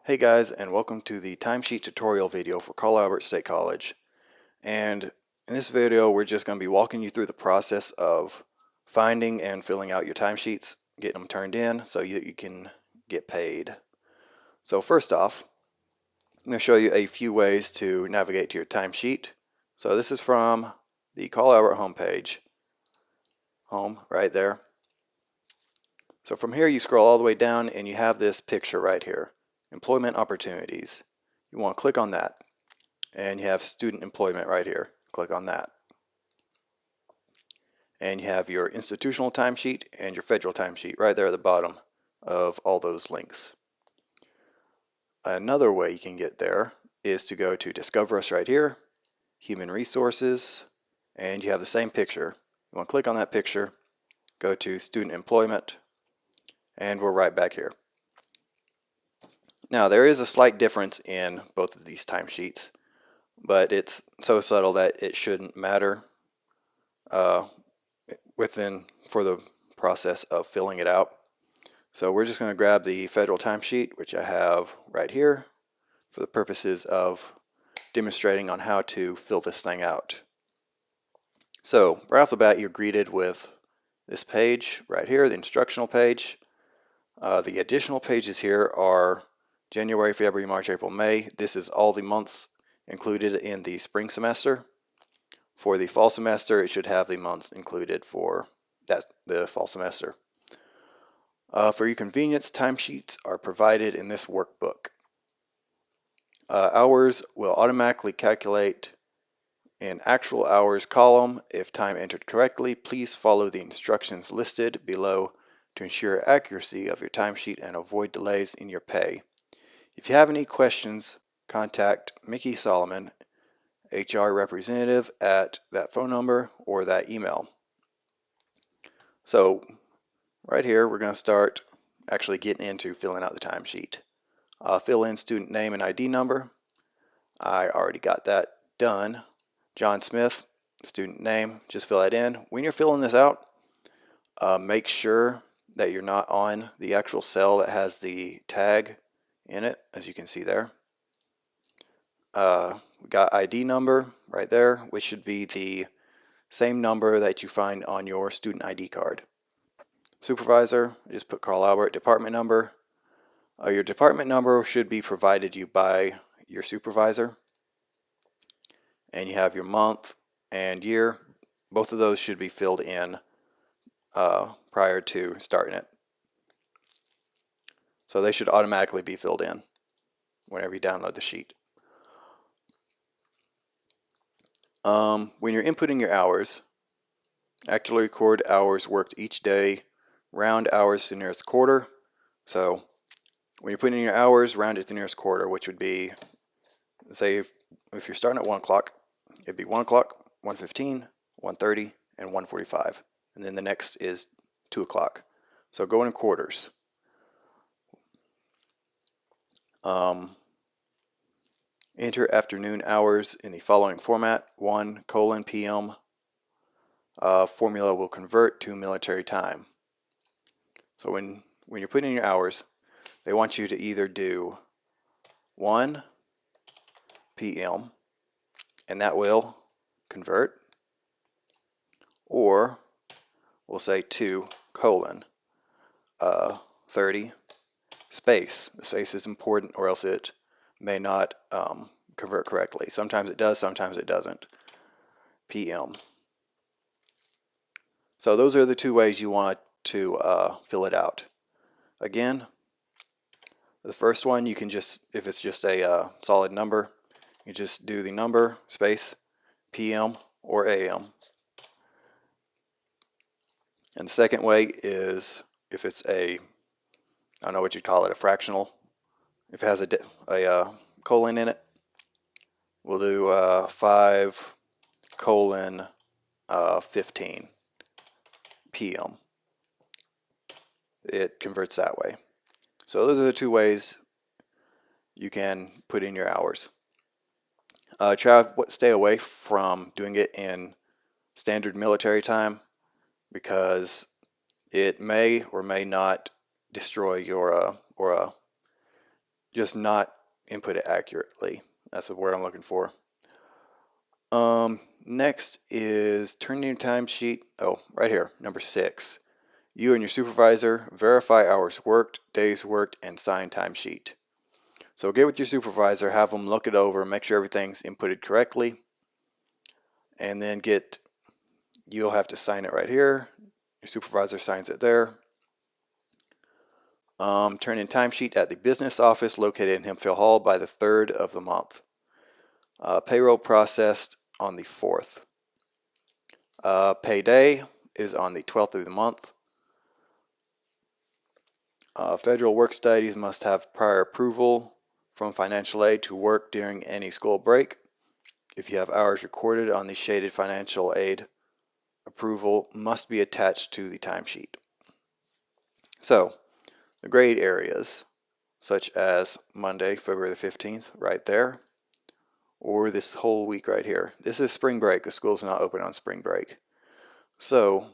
Hey guys, and welcome to the timesheet tutorial video for Carl Albert State College. And in this video, we're just going to be walking you through the process of finding and filling out your timesheets, getting them turned in so you can get paid. So first off, I'm going to show you a few ways to navigate to your timesheet. So this is from the Carl Albert homepage, home right there. So from here, you scroll all the way down and you have this picture right here, employment opportunities. You want to click on that. And you have student employment right here. Click on that. And you have your institutional timesheet and your federal timesheet right there at the bottom of all those links. Another way you can get there is to go to Discover Us right here, Human Resources, and you have the same picture. You want to click on that picture, go to Student Employment, and we're right back here. Now there is a slight difference in both of these timesheets, but it's so subtle that it shouldn't matter for the process of filling it out. So we're just going to grab the federal timesheet, which I have right here, for the purposes of demonstrating on how to fill this thing out. So right off the bat, you're greeted with this page right here, the instructional page. The additional pages here are January, February, March, April, May. This is all the months included in the spring semester. For the fall semester, it should have the months included for the fall semester. For your convenience, timesheets are provided in this workbook. Hours will automatically calculate in actual hours column. If time entered correctly, please follow the instructions listed below to ensure accuracy of your timesheet and avoid delays in your pay. If you have any questions, contact Mickey Solomon, HR representative, at that phone number or that email. So right here, we're going to start actually getting into filling out the timesheet. Fill in student name and ID number. I already got that done. John Smith, student name, just fill that in. When you're filling this out, make sure that you're not on the actual cell that has the tag in it, as you can see there. We got ID number right there, which should be the same number that you find on your student ID card. Supervisor, just put Carl Albert. Department number. Your department number should be provided you by your supervisor. And you have your month and year. Both of those should be filled in prior to starting it. So they should automatically be filled in whenever you download the sheet. When you're inputting your hours, accurately record hours worked each day, round hours to the nearest quarter. So when you're putting in your hours, round it to the nearest quarter, which would be, say, if you're starting at 1 o'clock, it'd be 1 o'clock, 1:15, 1:30, and 1:45. And then the next is 2 o'clock. So go in quarters. Enter afternoon hours in the following format: 1: PM. Formula will convert to military time. So when you're putting in your hours, they want you to either do 1 PM, and that will convert, or we'll say 2:30 space. The space is important, or else it may not convert correctly. Sometimes it does, sometimes it doesn't. PM. So those are the two ways you want to fill it out. Again, the first one, you can just, if it's just a solid number, you just do the number, space, PM or AM. And the second way is if it's a, I don't know what you'd call it, a fractional. If it has a colon in it, we'll do 5:15 PM. It converts that way. So those are the two ways you can put in your hours. Stay away from doing it in standard military time, because it may or may not destroy your just not input it accurately. That's the word I'm looking for. Next is turn in your timesheet. Oh, right here, number 6. You and your supervisor verify hours worked, days worked, and sign timesheet. So get with your supervisor, have them look it over, make sure everything's inputted correctly, and then you'll have to sign it right here. Your supervisor signs it there. Turn in timesheet at the business office located in Hemphill Hall by the 3rd of the month. Payroll processed on the 4th. Payday is on the 12th of the month. Federal work studies must have prior approval from financial aid to work during any school break. If you have hours recorded on the shaded financial aid, approval must be attached to the timesheet. So, the grade areas, such as Monday, February the 15th, right there, or this whole week right here. This is spring break. The school's not open on spring break. So,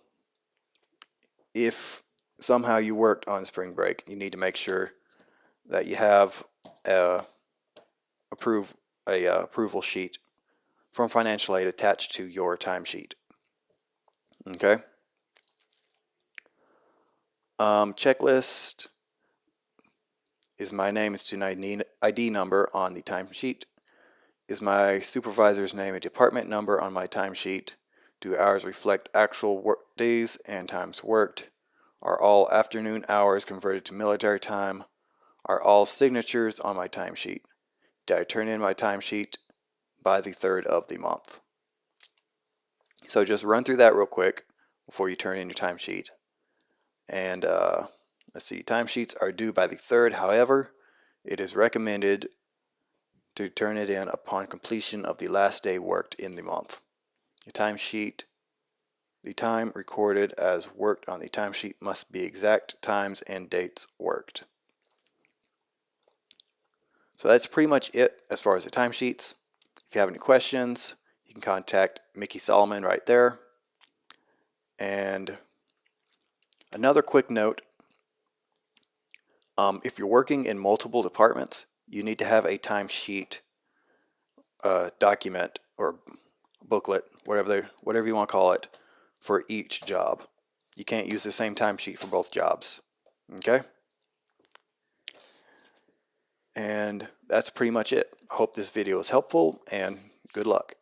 if somehow you worked on spring break, you need to make sure that you have a approval sheet from financial aid attached to your timesheet. Okay. Checklist is my name is student ID number on the timesheet. Is my supervisor's name a department number on my timesheet? Do hours reflect actual work days and times worked? Are all afternoon hours converted to military time? Are all signatures on my timesheet? Did I turn in my timesheet by the 3rd of the month? So just run through that real quick before you turn in your timesheet. And let's see, timesheets are due by the 3rd. However, it is recommended to turn it in upon completion of the last day worked in the month. The timesheet, the time recorded as worked on the timesheet must be exact times and dates worked. So that's pretty much it as far as the timesheets. If you have any questions, you can contact Mickey Solomon right there. And another quick note, if you're working in multiple departments, you need to have a timesheet document or booklet, whatever you want to call it, for each job. You can't use the same timesheet for both jobs. Okay? And that's pretty much it. I hope this video is helpful, and good luck.